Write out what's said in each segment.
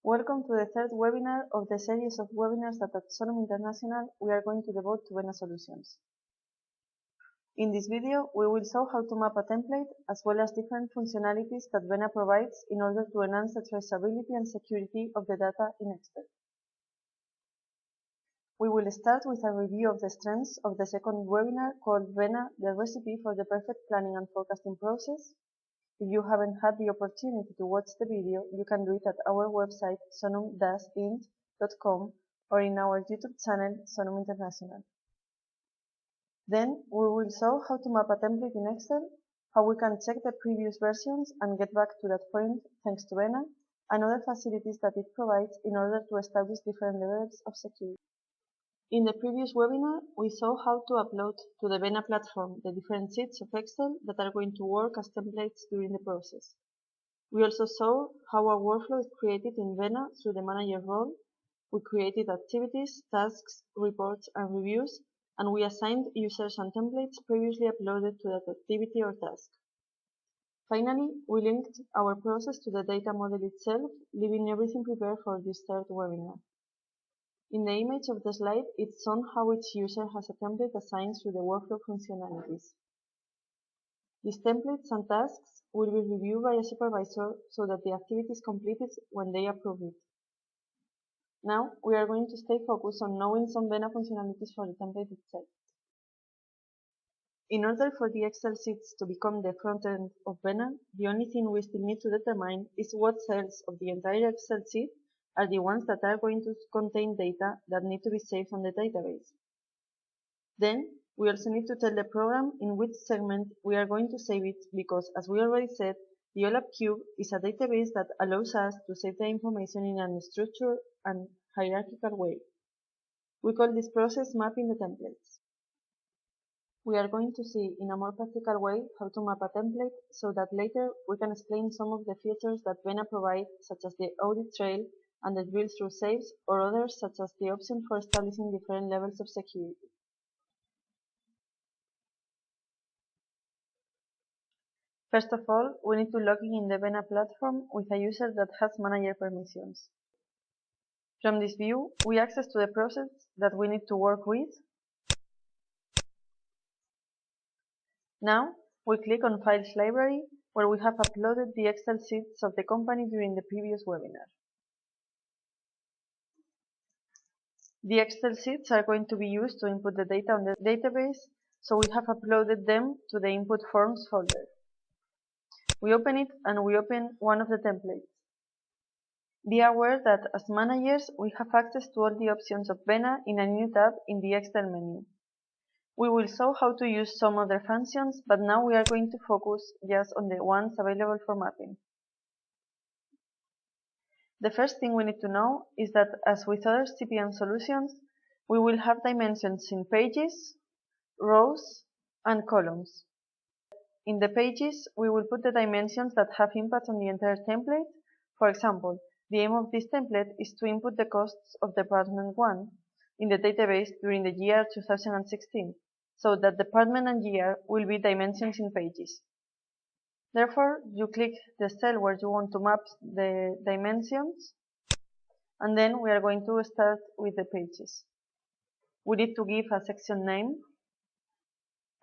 Welcome to the third webinar of the series of webinars that at Sonom International we are going to devote to Vena solutions. In this video, we will show how to map a template as well as different functionalities that Vena provides in order to enhance the traceability and security of the data in Excel. We will start with a review of the strengths of the second webinar called Vena, the recipe for the perfect planning and forecasting process. If you haven't had the opportunity to watch the video, you can do it at our website sonom-int.com or in our YouTube channel Sonom International. Then we will show how to map a template in Excel, how we can check the previous versions and get back to that point thanks to Vena, and other facilities that it provides in order to establish different levels of security. In the previous webinar, we saw how to upload to the Vena platform the different sheets of Excel that are going to work as templates during the process. We also saw how a workflow is created in Vena through the manager role. We created activities, tasks, reports, and reviews, and we assigned users and templates previously uploaded to that activity or task. Finally, we linked our process to the data model itself, leaving everything prepared for this third webinar. In the image of the slide, it's shown how each user has a template assigned through the workflow functionalities. These templates and tasks will be reviewed by a supervisor so that the activity is completed when they approve it. Now, we are going to stay focused on knowing some Vena functionalities for the template itself. In order for the Excel sheets to become the front end of Vena, the only thing we still need to determine is what cells of the entire Excel sheet are the ones that are going to contain data that need to be saved on the database. Then, we also need to tell the program in which segment we are going to save it because, as we already said, the OLAP cube is a database that allows us to save the information in a structured and hierarchical way. We call this process mapping the templates. We are going to see in a more practical way how to map a template so that later we can explain some of the features that Vena provides, such as the audit trail and the drill through saves, or others such as the option for establishing different levels of security. First of all, we need to log in the Vena platform with a user that has manager permissions. From this view, we access to the process that we need to work with. Now, we click on Files Library, where we have uploaded the Excel sheets of the company during the previous webinar. The Excel sheets are going to be used to input the data on the database, so we have uploaded them to the Input Forms folder. We open it and we open one of the templates. Be aware that as managers, we have access to all the options of Vena in a new tab in the Excel menu. We will show how to use some other functions, but now we are going to focus just on the ones available for mapping. The first thing we need to know is that, as with other CPM solutions, we will have dimensions in pages, rows, and columns. In the pages, we will put the dimensions that have impact on the entire template. For example, the aim of this template is to input the costs of Department 1 in the database during the year 2016, so that department and year will be dimensions in pages. Therefore, you click the cell where you want to map the dimensions, and then we are going to start with the pages. We need to give a section name.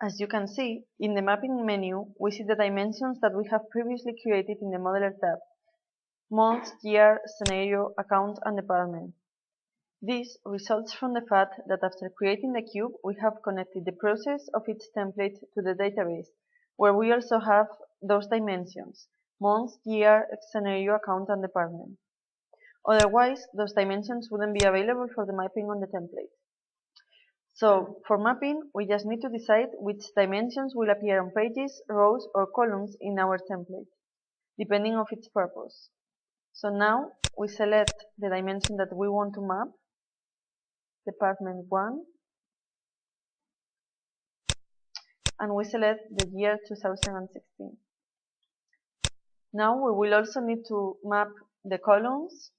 As you can see, in the mapping menu, we see the dimensions that we have previously created in the Modeler tab: month, year, scenario, account, and department. This results from the fact that after creating the cube, we have connected the process of each template to the database, where we also have those dimensions: month, year, scenario, account, and department. Otherwise, those dimensions wouldn't be available for the mapping on the template. So, for mapping, we just need to decide which dimensions will appear on pages, rows, or columns in our template, depending on its purpose. So now, we select the dimension that we want to map, Department 1, and we select the year 2016. Now we will also need to map the columns.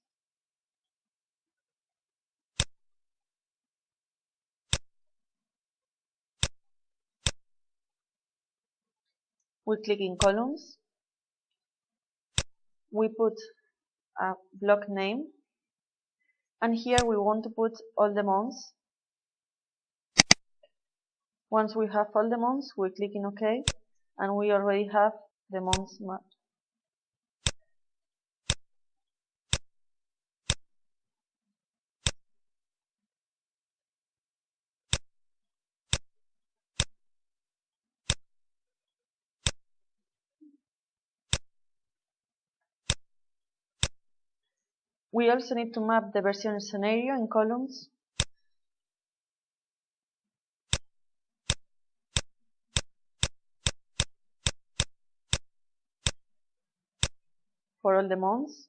We click in columns. We put a block name, and here we want to put all the months. Once we have all the months, we click in OK, and we already have the months mapped. We also need to map the version scenario in columns. For all the months.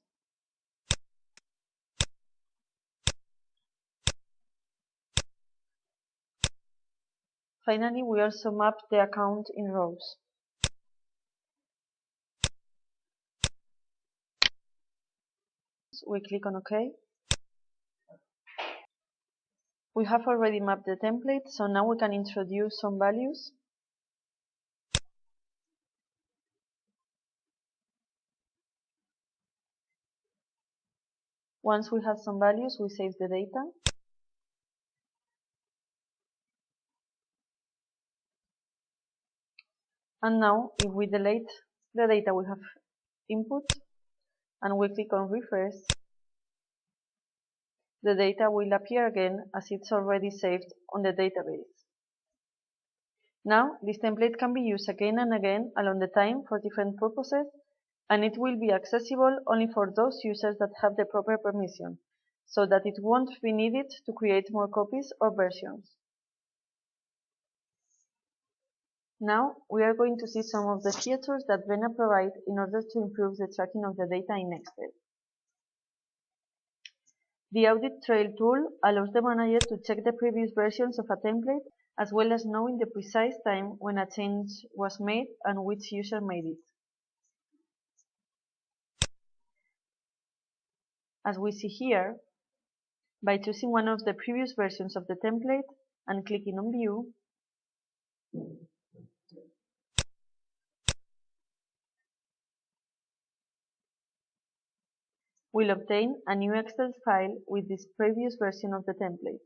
Finally, we also map the account in rows. We click on OK. We have already mapped the template, so now we can introduce some values. Once we have some values, we save the data. And now, if we delete the data we have input and we click on refresh, the data will appear again as it's already saved on the database. Now, this template can be used again and again along the time for different purposes, and it will be accessible only for those users that have the proper permission, so that it won't be needed to create more copies or versions. Now, we are going to see some of the features that Vena provides in order to improve the tracking of the data in Excel. The Audit Trail tool allows the manager to check the previous versions of a template, as well as knowing the precise time when a change was made and which user made it. As we see here, by choosing one of the previous versions of the template and clicking on View, we'll obtain a new Excel file with this previous version of the template.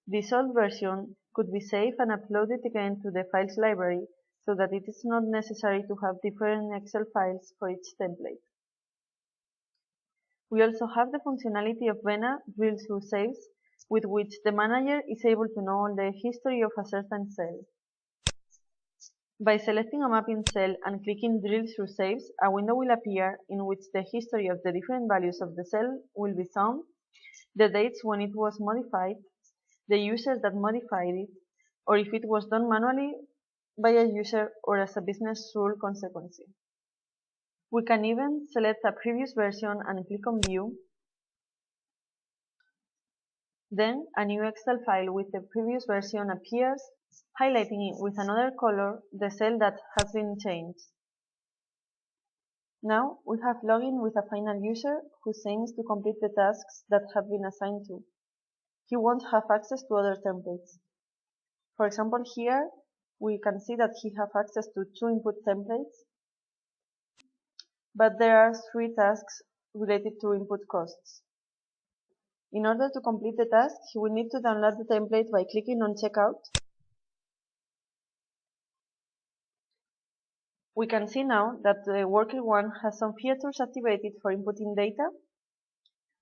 This old version could be saved and uploaded again to the files library so that it is not necessary to have different Excel files for each template. We also have the functionality of Vena drill through saves, with which the manager is able to know the history of a certain cell. By selecting a mapping cell and clicking drill through saves, a window will appear in which the history of the different values of the cell will be shown, the dates when it was modified, the users that modified it, or if it was done manually by a user or as a business rule consequence. We can even select a previous version and click on View. Then a new Excel file with the previous version appears, highlighting it with another color the cell that has been changed. Now we have login with a final user who aims to complete the tasks that have been assigned to. He won't have access to other templates. For example, here we can see that he has access to 2 input templates, but there are 3 tasks related to input costs. In order to complete the task, he will need to download the template by clicking on Checkout. We can see now that the worker 1 has some features activated for inputting data.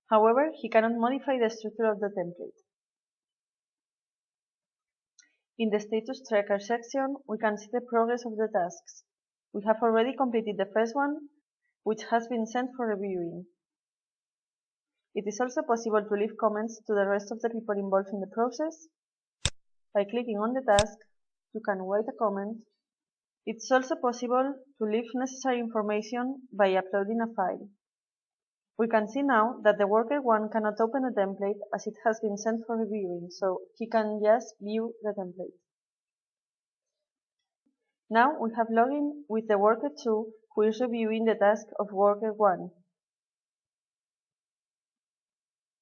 However, he cannot modify the structure of the template. In the Status Tracker section, we can see the progress of the tasks. We have already completed the first one, which has been sent for reviewing. It is also possible to leave comments to the rest of the people involved in the process. By clicking on the task, you can write a comment. It's also possible to leave necessary information by uploading a file. We can see now that the worker 1 cannot open a template as it has been sent for reviewing, so he can just view the template. Now we have login with the worker 2 who is reviewing the task of worker 1.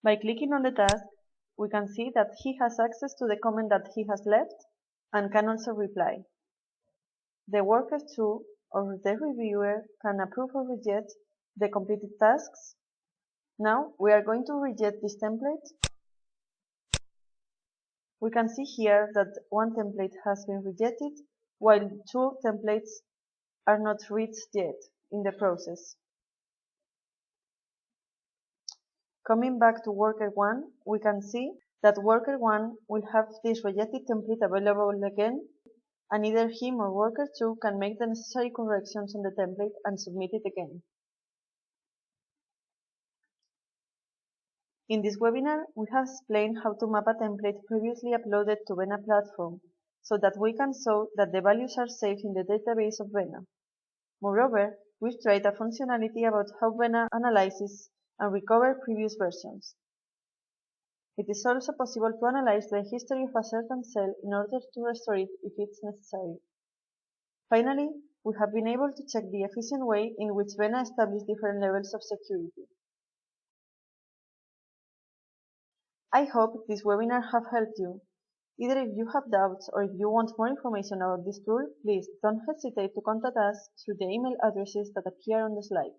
By clicking on the task, we can see that he has access to the comment that he has left and can also reply. The worker 2 or the reviewer can approve or reject the completed tasks Now we are going to reject this template. We can see here that one template has been rejected, while two templates are not reached yet in the process. Coming back to worker 1, we can see that worker 1 will have this rejected template available again, and either him or worker 2 can make the necessary corrections on the template and submit it again. In this webinar, we have explained how to map a template previously uploaded to Vena platform, so that we can show that the values are saved in the database of Vena. Moreover, we've tried a functionality about how Vena analyzes and recovers previous versions. It is also possible to analyze the history of a certain cell in order to restore it if it's necessary. Finally, we have been able to check the efficient way in which Vena establishes different levels of security. I hope this webinar have helped you. Either if you have doubts or if you want more information about this tool, please don't hesitate to contact us through the email addresses that appear on the slide.